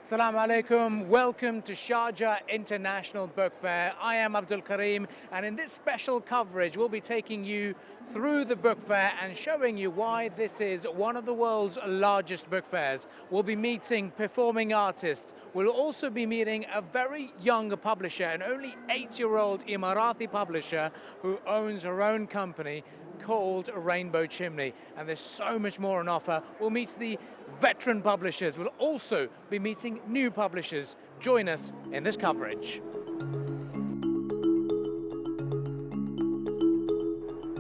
Assalamu alaikum. Welcome to Sharjah International Book Fair. I am Abdul Karim, and in this special coverage, we'll be taking you through the book fair and showing you why this is one of the world's largest book fairs. We'll be meeting performing artists. We'll also be meeting a very young publisher, an only 8-year-old Emirati publisher who owns her own company called Rainbow Chimney, and there's so much more on offer. We'll meet the veteran publishers. We'll also be meeting new publishers. Join us in this coverage.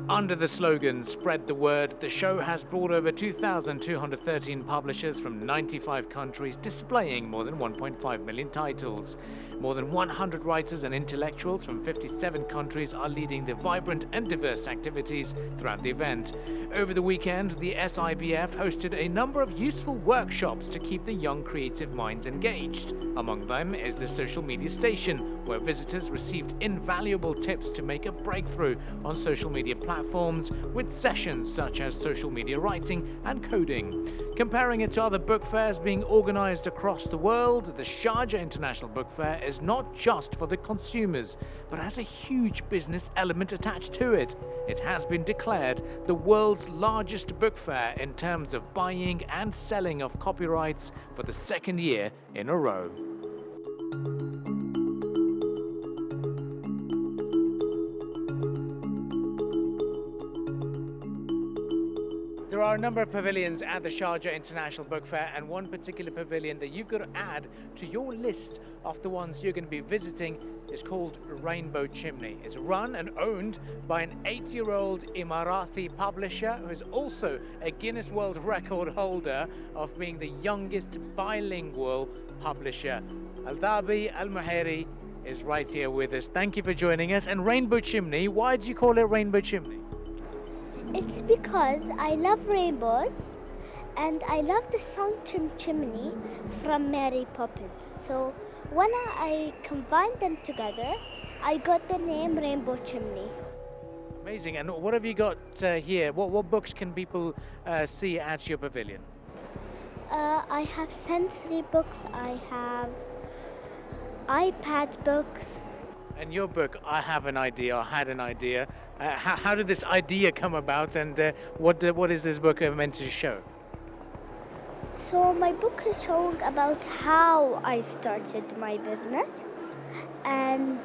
Under the slogan, Spread the Word, the show has brought over 2,213 publishers from 95 countries, displaying more than 1.5 million titles. More than 100 writers and intellectuals from 57 countries are leading the vibrant and diverse activities throughout the event. Over the weekend, the SIBF hosted a number of useful workshops to keep the young creative minds engaged. Among them is the social media station, where visitors received invaluable tips to make a breakthrough on social media platforms with sessions such as social media writing and coding. Comparing it to other book fairs being organized across the world, the Sharjah International Book Fair is not just for the consumers, but has a huge business element attached to it. It has been declared the world's largest book fair in terms of buying and selling of copyrights for the second year in a row. There are a number of pavilions at the Sharjah International Book Fair, and one particular pavilion that you've got to add to your list of the ones you're going to be visiting is called Rainbow Chimney. It's run and owned by an 8-year-old Emirati publisher who is also a Guinness World Record holder of being the youngest bilingual publisher. Al-Dabi Al-Muhairi is right here with us. Thank you for joining us. And Rainbow Chimney, why did you call it Rainbow Chimney? It's because I love rainbows and I love the song Chimney from Mary Poppins. So when I combined them together, I got the name Rainbow Chimney. Amazing. And what have you got here? What books can people see at your pavilion? I have sensory books, I have iPad books. And your book, I Have an Idea, or Had an Idea. How did this idea come about, and what is this book meant to show? So my book is showing about how I started my business and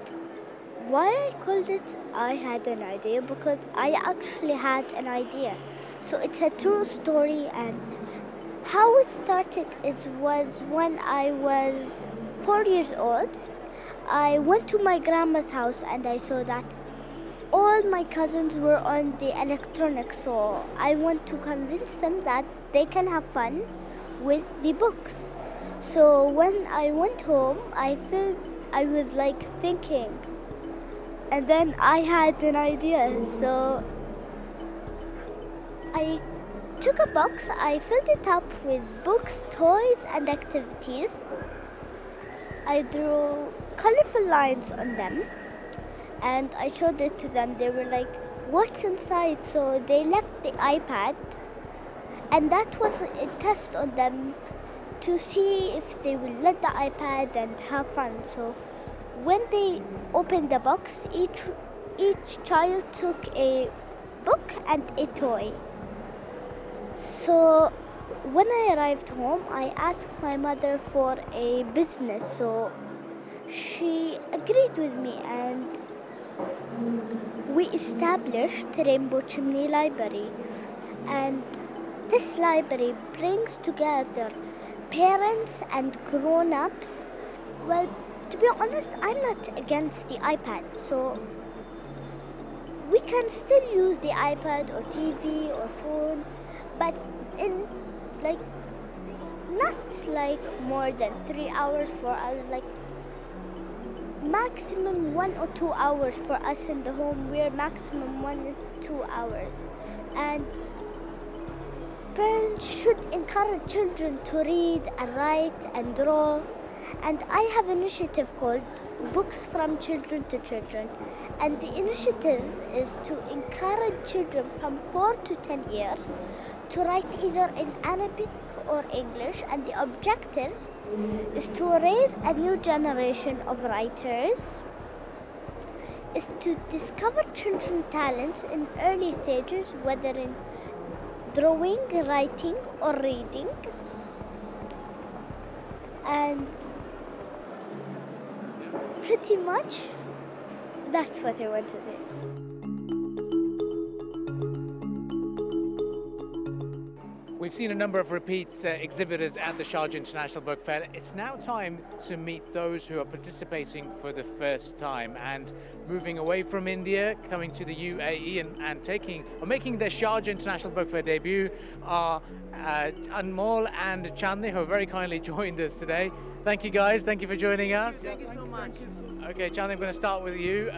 why I called it I Had an Idea, because I actually had an idea. So it's a true story, and how it started was when I was 4 years old. I went to my grandma's house and I saw that all my cousins were on the electronics, so I want to convince them that they can have fun with the books. So when I went home, I was like thinking, and then I had an idea. So I took a box, I filled it up with books, toys and activities. I drew colorful lines on them and I showed it to them. They were like, what's inside? So they left the iPad, and that was a test on them to see if they will let the iPad and have fun. So when they opened the box, each child took a book and a toy. So when I arrived home, I asked my mother for a business, so she agreed with me and we established Rainbow Chimney Library. And this library brings together parents and grown-ups. Well, to be honest, I'm not against the iPad, so we can still use the iPad or TV or phone, but in not more than 3 hours, 4 hours, maximum 1 or 2 hours for us in the home. We're maximum 1 or 2 hours. And parents should encourage children to read and write and draw. And I have an initiative called books from children to children. And the initiative is to encourage children from 4 to 10 years to write either in Arabic or English. And the objective is to raise a new generation of writers, is to discover children's talents in early stages, whether in drawing, writing, or reading. And pretty much that's what I want to say. We've seen a number of repeats exhibitors at the Sharjah International Book Fair. It's now time to meet those who are participating for the first time and moving away from India, coming to the UAE and making their Sharjah International Book Fair debut are Anmol and Chandni, who have very kindly joined us today. Thank you guys, thank you for joining us. Thank you so much. Okay, Chandni, I'm going to start with you.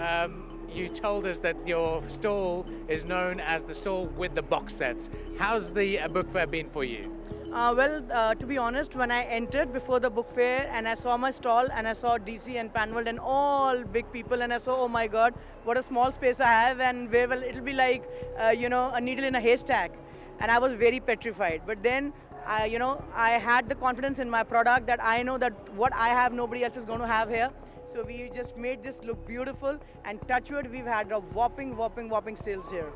You told us that your stall is known as the stall with the box sets. How's the book fair been for you? To be honest, when I entered before the book fair and I saw my stall and I saw DC and Panwald and all big people and I saw, oh my God, what a small space I have and where will it'll be like, a needle in a haystack. And I was very petrified. But then, I had the confidence in my product that I know that what I have, nobody else is going to have here. So we just made this look beautiful, and touch wood, we've had a whopping sales here.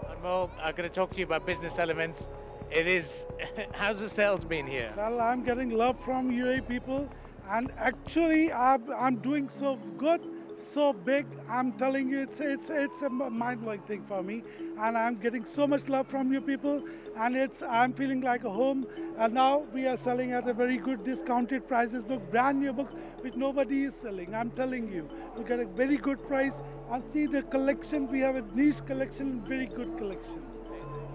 Anmol, I'm going to talk to you about business elements. How's the sales been here? Well, I'm getting love from UAE people, and actually I'm doing so good, so big. I'm telling you, it's a mind-blowing thing for me, and I'm getting so much love from you people, and I'm feeling like a home. And now we are selling at a very good discounted prices. Look, brand new books which nobody is selling. I'm telling you, you'll get a very good price. And see the collection. We have a niche collection, very good collection.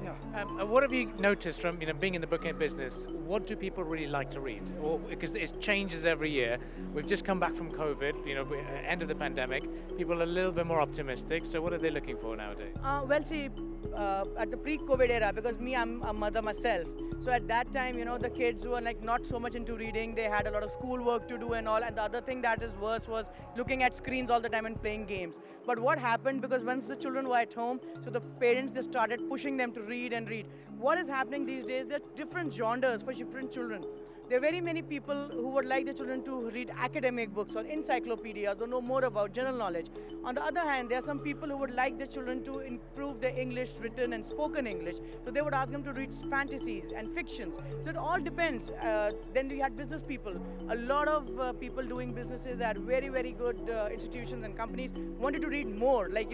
Yeah. What have you noticed from being in the book business? What do people really like to read? Because it changes every year. We've just come back from COVID, end of the pandemic. People are a little bit more optimistic. So what are they looking for nowadays? At the pre-COVID era, because I'm a mother myself. So at that time, the kids were like not so much into reading. They had a lot of school work to do and all. And the other thing that is worse was looking at screens all the time and playing games. But what happened, because once the children were at home, so the parents, they started pushing them to read and read. What is happening these days, there are different genres for different children. There are very many people who would like their children to read academic books or encyclopedias or know more about general knowledge. On the other hand, there are some people who would like their children to improve their English, written and spoken English. So they would ask them to read fantasies and fictions. So it all depends. Then we had business people. A lot of people doing businesses at very, very good institutions and companies wanted to read more. Like,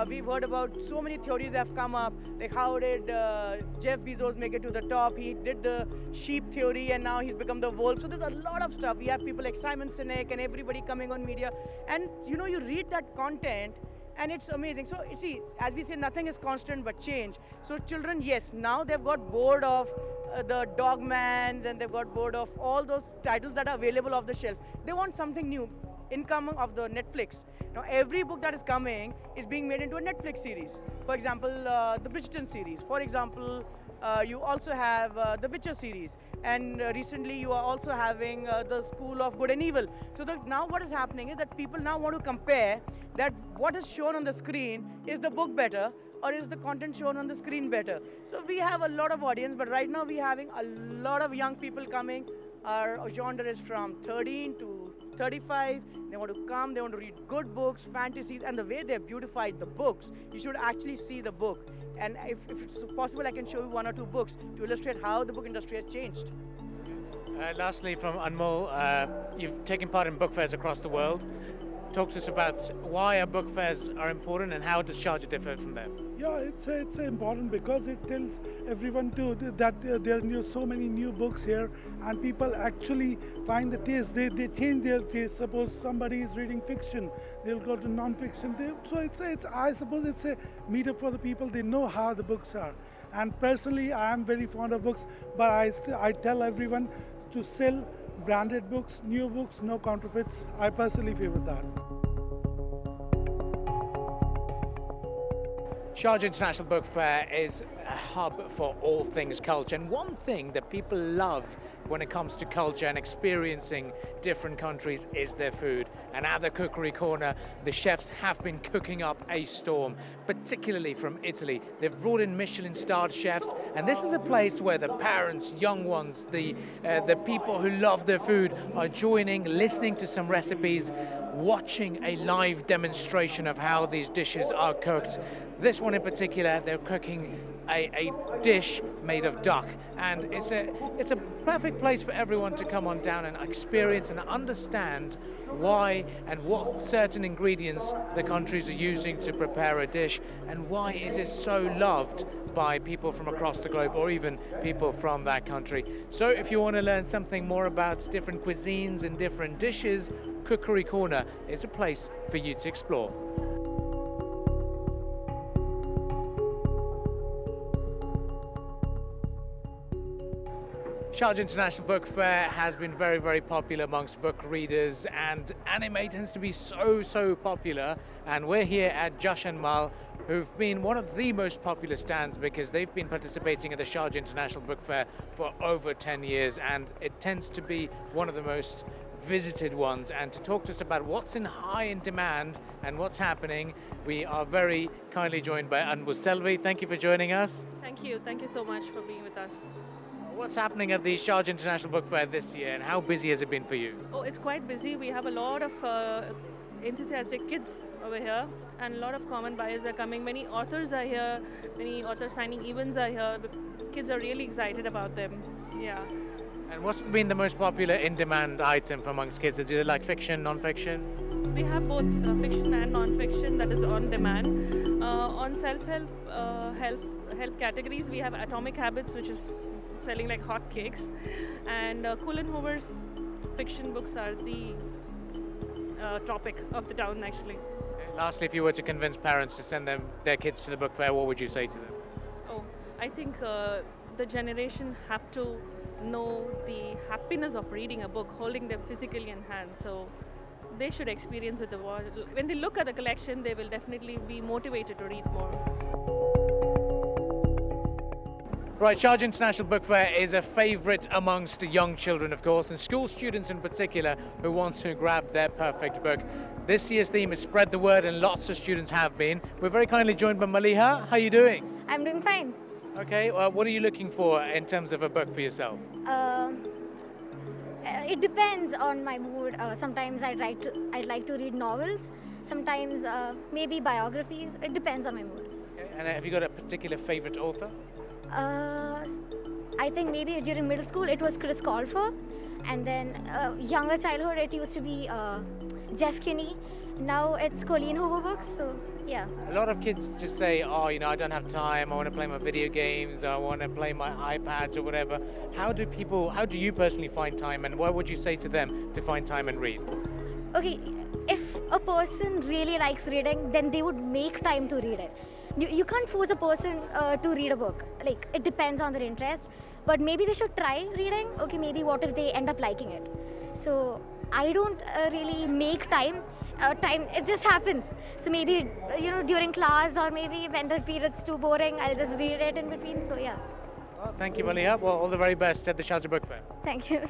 we've heard about so many theories that have come up. Like how did Jeff Bezos make it to the top? He did the sheep theory and now he's become the wolf. So there's a lot of stuff. We have people like Simon Sinek and everybody coming on media. And you read that content and it's amazing. So you see, as we say, nothing is constant but change. So children, yes, now they've got bored of the Dogmans and they've got bored of all those titles that are available off the shelf. They want something new. Incoming of the Netflix. Now every book that is coming is being made into a Netflix series. For example, the Bridgerton series. For example, you also have the Witcher series. And recently you are also having the School of Good and Evil. So now what is happening is that people now want to compare that what is shown on the screen, is the book better or is the content shown on the screen better? So we have a lot of audience, but right now we're having a lot of young people coming. Our genre is from 13 to 35. They want to come, they want to read good books, fantasies, and the way they beautified the books, you should actually see the book. And if it's possible, I can show you one or two books to illustrate how the book industry has changed. Lastly, from Anmol, you've taken part in book fairs across the world. Talk to us about why our book fairs are important and how does Sharjah differ from them? Yeah, it's important because it tells everyone that there are so many new books here, and people actually find the taste. They change their taste. Suppose somebody is reading fiction, they'll go to non-fiction. I suppose it's a meetup for the people. They know how the books are. And personally, I am very fond of books, but I tell everyone to sell branded books, new books, no counterfeits. I personally favor that. Sharjah International Book Fair is a hub for all things culture, and one thing that people love when it comes to culture and experiencing different countries is their food. And at the Cookery Corner, the chefs have been cooking up a storm, particularly from Italy. They've brought in Michelin-starred chefs, and this is a place where the parents, young ones, the people who love their food are joining, listening to some recipes, watching a live demonstration of how these dishes are cooked. This one in particular, they're cooking a dish made of duck, and it's a perfect place for everyone to come on down and experience and understand why and what certain ingredients the countries are using to prepare a dish, and why is it so loved by people from across the globe or even people from that country. So if you want to learn something more about different cuisines and different dishes, Cookery Corner is a place for you to explore. Sharjah International Book Fair has been very, very popular amongst book readers, and anime tends to be so popular. And we're here at Jashan Mal, who've been one of the most popular stands because they've been participating at the Sharjah International Book Fair for over 10 years, and it tends to be one of the most visited ones. And to talk to us about what's high in demand and what's happening, we are very kindly joined by Anbu Selvi. Thank you for joining us. Thank you so much for being with us. What's happening at the Sharjah International Book Fair this year, and how busy has it been for you? Oh, it's quite busy. We have a lot of enthusiastic kids over here, and a lot of common buyers are coming. Many authors are here, many author signing events are here. The kids are really excited about them. Yeah. And what's been the most popular in-demand item amongst kids? Is it like fiction, non-fiction? We have both fiction and non-fiction that is on demand. On self-help help categories, we have Atomic Habits, which is selling like hot cakes, and Cullen Hoover's fiction books are the topic of the town actually. Lastly, if you were to convince parents to send their kids to the book fair, what would you say to them? Oh, I think the generation have to know the happiness of reading a book, holding them physically in hand. So they should experience with the world. When they look at the collection, they will definitely be motivated to read more. Right, Sharjah International Book Fair is a favourite amongst young children, of course, and school students in particular who want to grab their perfect book. This year's theme is Spread the Word, and lots of students have been. We're very kindly joined by Maliha. How are you doing? I'm doing fine. Okay, what are you looking for in terms of a book for yourself? It depends on my mood. Sometimes I'd like to read novels. Sometimes maybe biographies. It depends on my mood. Okay. And have you got a particular favourite author? I think maybe during middle school it was Chris Colfer, and then younger childhood it used to be Jeff Kinney. Now it's Colleen Hoover books. So yeah. A lot of kids just say, "Oh, I don't have time. I want to play my video games. I want to play my iPads or whatever." How do you personally find time, and what would you say to them to find time and read? Okay, if a person really likes reading, then they would make time to read it. You can't force a person to read a book. Like, it depends on their interest, but maybe they should try reading. Okay, maybe what if they end up liking it? So I don't really make time. It just happens. So maybe during class, or maybe when the period's too boring, I'll just read it in between. So yeah. Well, thank you, Maliha. Well, all the very best at the Sharjah Book Fair. Thank you.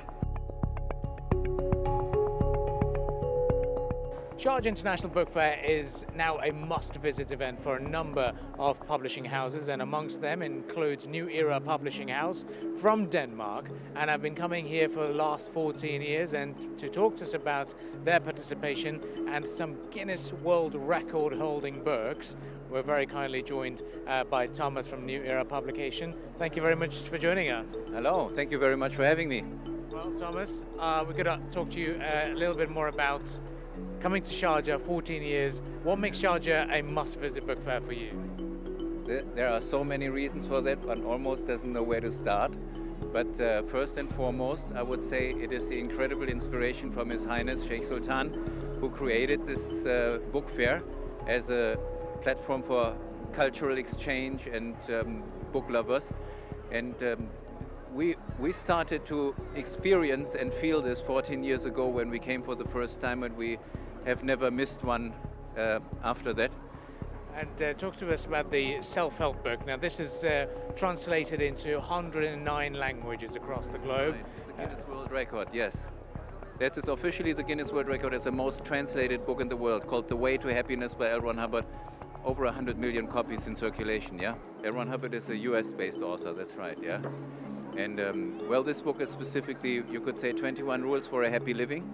Sharjah International Book Fair is now a must-visit event for a number of publishing houses, and amongst them includes New Era Publishing House from Denmark, and I've been coming here for the last 14 years, and to talk to us about their participation and some Guinness World Record holding books, we're very kindly joined by Thomas from New Era Publication. Thank you very much for joining us. Hello, thank you very much for having me. Well, Thomas, we're going to talk to you a little bit more about coming to Sharjah, 14 years. What makes Sharjah a must-visit book fair for you? There are so many reasons for that, one almost doesn't know where to start. But first and foremost, I would say it is the incredible inspiration from His Highness Sheikh Sultan, who created this book fair as a platform for cultural exchange and book lovers. And we started to experience and feel this 14 years ago when we came for the first time, and we have never missed one after that. And talk to us about the self-help book. Now, this is translated into 109 languages across the globe. Right. It's a Guinness World Record, yes. That is officially the Guinness World Record. It's the most translated book in the world, called The Way to Happiness by L. Ron Hubbard. Over 100 million copies in circulation, yeah? L. Ron Hubbard is a US-based author, that's right, yeah? And, well, this book is specifically, you could say, 21 rules for a happy living.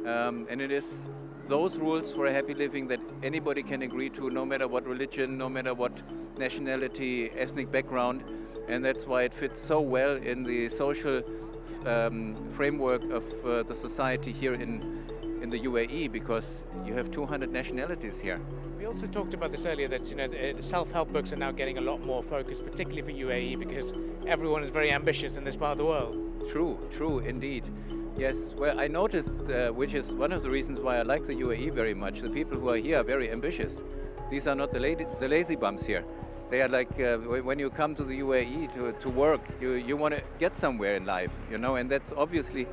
And it is those rules for a happy living that anybody can agree to, no matter what religion, no matter what nationality, ethnic background. And that's why it fits so well in the social framework of the society here in the UAE, because you have 200 nationalities here. We also talked about this earlier, that the self-help books are now getting a lot more focus, particularly for UAE, because everyone is very ambitious in this part of the world. True indeed. Yes, well, I noticed, which is one of the reasons why I like the UAE very much, the people who are here are very ambitious. These are not the lazy bums here. They are like, when you come to the UAE to work, you want to get somewhere in life, and that's obviously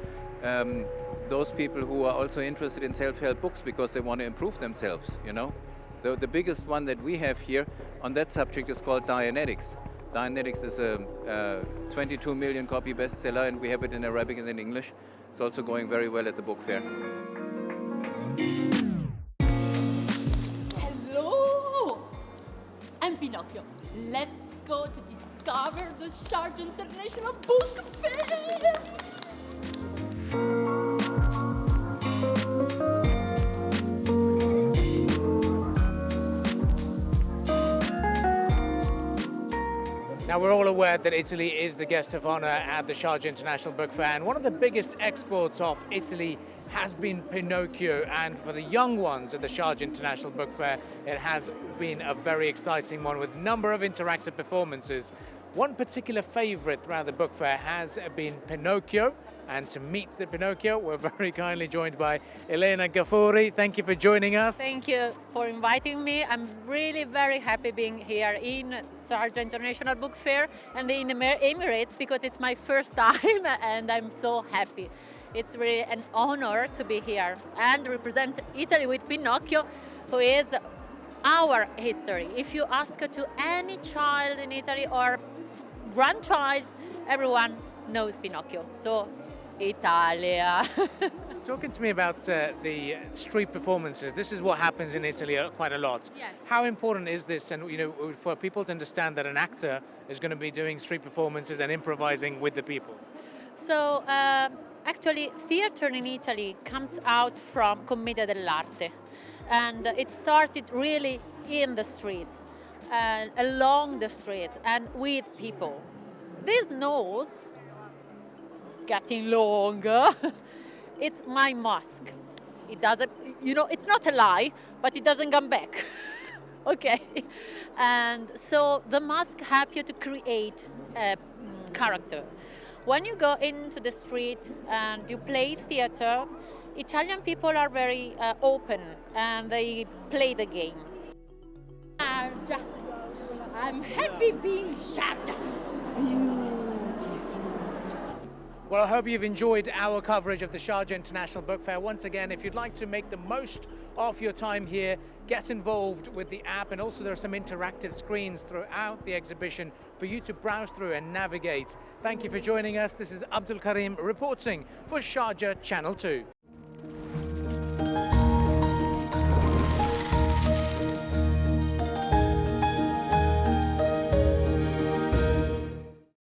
those people who are also interested in self-help books because they want to improve themselves, The biggest one that we have here on that subject is called Dianetics. Dianetics is a 22 million copy bestseller, and we have it in Arabic and in English. It's also going very well at the book fair. Hello! I'm Pinocchio. Let's go to discover the Sharjah International Book Fair! Now, we're all aware that Italy is the guest of honor at the Sharjah International Book Fair, and one of the biggest exports of Italy has been Pinocchio, and for the young ones at the Sharjah International Book Fair, it has been a very exciting one with a number of interactive performances. One particular favorite throughout the book fair has been Pinocchio, and to meet the Pinocchio, we're very kindly joined by Elena Gafuri. Thank you for joining us. Thank you for inviting me. I'm really very happy being here in Sharjah International Book Fair and in the Emirates, because it's my first time and I'm so happy. It's really an honor to be here and represent Italy with Pinocchio, who is our history. If you ask to any child in Italy or grandchild, everyone knows Pinocchio. So, Italia. Talking to me about the street performances, this is what happens in Italy quite a lot. Yes. How important is this, and for people to understand that an actor is going to be doing street performances and improvising with the people? So, actually, theater in Italy comes out from Commedia dell'arte. And it started really in the streets, and along the streets, and with people. This nose, getting longer, it's my mask. It doesn't, it's not a lie, but it doesn't come back. Okay. And so the mask helps you to create a character. When you go into the street and you play theater, Italian people are very open and they play the game. Sharjah. I'm happy being Sharjah. Well, I hope you've enjoyed our coverage of the Sharjah International Book Fair. Once again, if you'd like to make the most of your time here, get involved with the app, and also there are some interactive screens throughout the exhibition for you to browse through and navigate. Thank you for joining us. This is Abdul Karim reporting for Sharjah Channel 2.